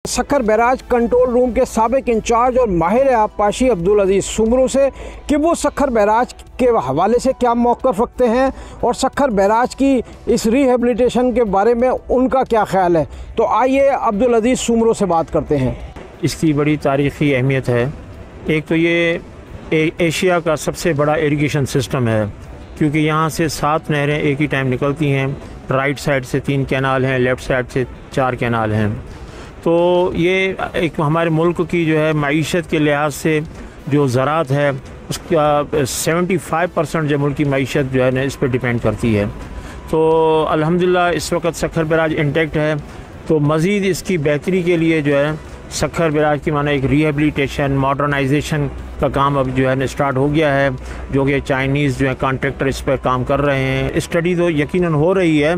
Sukkur barrage control room के साबिक in charge और माहिर आबपाशी अब्दुल अजीज़ सुमरू से कि वो सक्खर बैराज के हवाले से क्या मौक़िफ़ रखते हैं और सक्खर बैराज की इस रिहेबिलिटेशन के बारे में उनका क्या ख्याल है। तो आइए अब्दुल अजीज़ सुमरू से बात करते हैं। इसकी बड़ी तारीख़ी अहमियत है। एक तो ये एशिया का सबसे बड़ा इरिगेशन सिस्टम है, क्योंकि यहाँ से 7 नहरें एक ही टाइम निकलती हैं। राइट साइड से 3 कैनाल हैं, लेफ़्ट साइड से 4 कैनाल हैं। तो ये एक हमारे मुल्क की जो है मईशत के लिहाज से जो ज़राअत है उसका 75% जो मुल्क की मईशत जो है ना इस पर डिपेंड करती है। तो अल्हम्दुलिल्लाह इस वक्त सक्खर बैराज इंटैक्ट है। तो मज़ीद इसकी बेहतरी के लिए जो है सक्खर बैराज की माना एक रिहेबिलिटेशन मॉडर्नाइजेशन का काम अब जो है ना स्टार्ट हो गया है, जो कि चाइनीज़ जो है कॉन्ट्रैक्टर इस पर काम कर रहे हैं। स्टडी तो यकीनन हो रही है,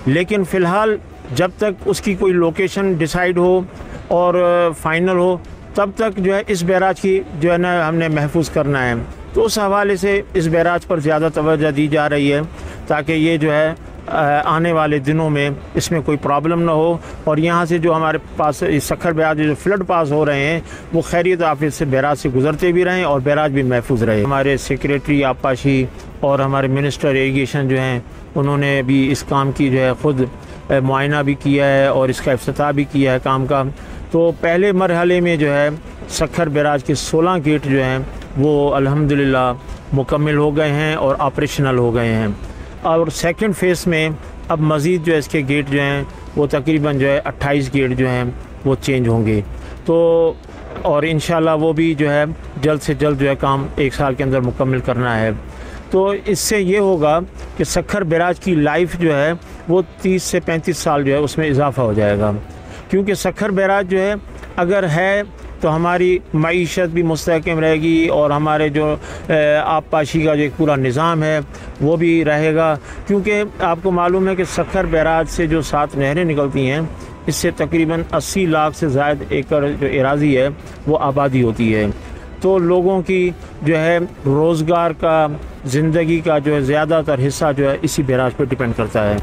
लेकिन फ़िलहाल जब तक उसकी कोई लोकेशन डिसाइड हो और फाइनल हो तब तक जो है इस बैराज की जो है ना हमने महफूज करना है। तो उस हवाले से इस बैराज पर ज़्यादा तवज्जो दी जा रही है ताकि ये जो है आने वाले दिनों में इसमें कोई प्रॉब्लम ना हो और यहाँ से जो हमारे पास इस सक्खर बैराज जो फ्लड पास हो रहे हैं वो खैरियत आफियत से बैराज से गुजरते भी रहें और बैराज भी महफूज रहे। हमारे सेक्रेटरी आबपाशी और हमारे मिनिस्टर इरीगेशन जो हैं उन्होंने भी इस काम की जो है ख़ुद मुआयना भी किया है और इसका इफ्तिताह भी किया है काम का। तो पहले मरहले में जो है सक्खर बैराज के 16 गेट जो हैं वो अल्हम्दुलिल्लाह मुकम्मल हो गए हैं और ऑपरेशनल हो गए हैं। और सेकंड फ़ेज़ में अब मज़ीद जो है इसके गेट जो हैं वो तकरीबन जो है 28 गेट जो हैं वो चेंज होंगे। तो और इंशाल्लाह वो भी जो है जल्द से जल्द जो है काम 1 साल के अंदर मुकम्मल करना है। तो इससे ये होगा कि सक्खर बैराज की लाइफ जो है वो 30 से 35 साल जो है उसमें इजाफ़ा हो जाएगा, क्योंकि सक्खर बैराज जो है अगर है तो हमारी मईशत भी मुस्तहकम रहेगी और हमारे जो आबपाशी का जो एक पूरा निज़ाम है वो भी रहेगा। क्योंकि आपको मालूम है कि सक्खर बैराज से जो 7 नहरें निकलती हैं इससे तकरीबन 80 लाख से ज़ायद एकड़ जो एराज़ी है वो आबादी होती है। तो लोगों की जो है रोज़गार का, ज़िंदगी का जो है ज़्यादातर हिस्सा जो है इसी बैराज पर डिपेंड करता है।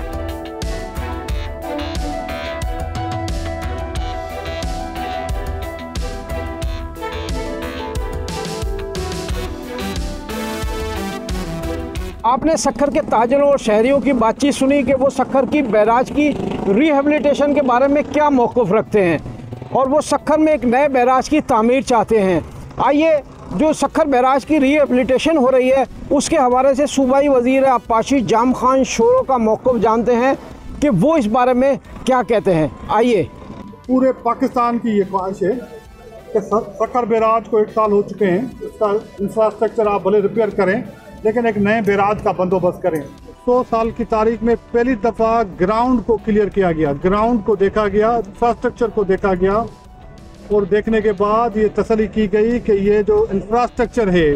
आपने सक्खर के ताजरों और शहरियों की बातचीत सुनी कि वो सक्खर की बैराज की रिहेबिलिटेशन के बारे में क्या मौक़िफ़ रखते हैं और वो सक्खर में एक नए बैराज की तामीर चाहते हैं। आइए जो सक्खर बैराज की रिहेबिलिटेशन हो रही है उसके हवाले से सूबाई वज़ीर आबपाशी जाम खान शोरो का मौक़िफ़ जानते हैं कि वो इस बारे में क्या कहते हैं। आइए। पूरे पाकिस्तान की ये ख्वाहिश है कि सक्खर बैराज को 1 साल हो चुके हैं, इसका इंफ्रास्ट्रक्चर आप भले रिपेयर करें लेकिन एक नए बैराज का बंदोबस्त करें। 100 साल की तारीख में पहली दफ़ा ग्राउंड को क्लियर किया गया, ग्राउंड को देखा गया, इंफ्रास्ट्रक्चर को देखा गया और देखने के बाद ये तसल्ली की गई कि ये जो इंफ्रास्ट्रक्चर है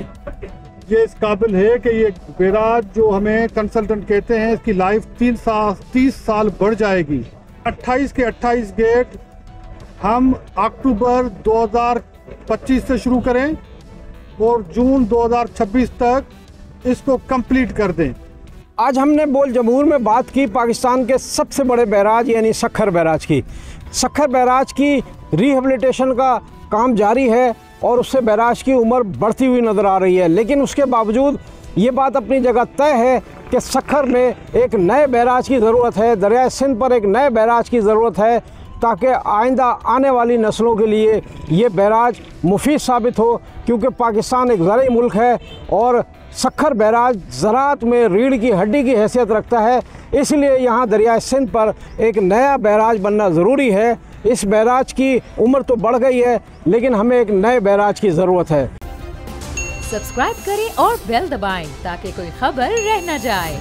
ये इस काबिल है कि ये बैराज जो हमें कंसल्टेंट कहते हैं इसकी लाइफ 30 साल बढ़ जाएगी। 28 के 28 गेट हम अक्टूबर 2025 से शुरू करें और जून 2026 तक इसको कंप्लीट कर दें। आज हमने बोल जमूर में बात की पाकिस्तान के सबसे बड़े बैराज यानी सक्खर बैराज की। सक्खर बैराज की रिहेबिलिटेशन का काम जारी है और उससे बैराज की उम्र बढ़ती हुई नज़र आ रही है, लेकिन उसके बावजूद ये बात अपनी जगह तय है कि सक्खर में एक नए बैराज की ज़रूरत है, दरियाए सिंध पर एक नए बैराज की ज़रूरत है ताकि आइंदा आने वाली नस्लों के लिए ये बैराज मुफीद साबित हो। क्योंकि पाकिस्तान एक ज़राई मुल्क है और सक्खर बैराज ज़राअत में रीढ़ की हड्डी की हैसियत रखता है, इसलिए यहाँ दरियाए सिंध पर एक नया बैराज बनना ज़रूरी है। इस बैराज की उम्र तो बढ़ गई है लेकिन हमें एक नए बैराज की ज़रूरत है। सब्सक्राइब करें और बेल दबाएं ताकि कोई खबर रह न जाए।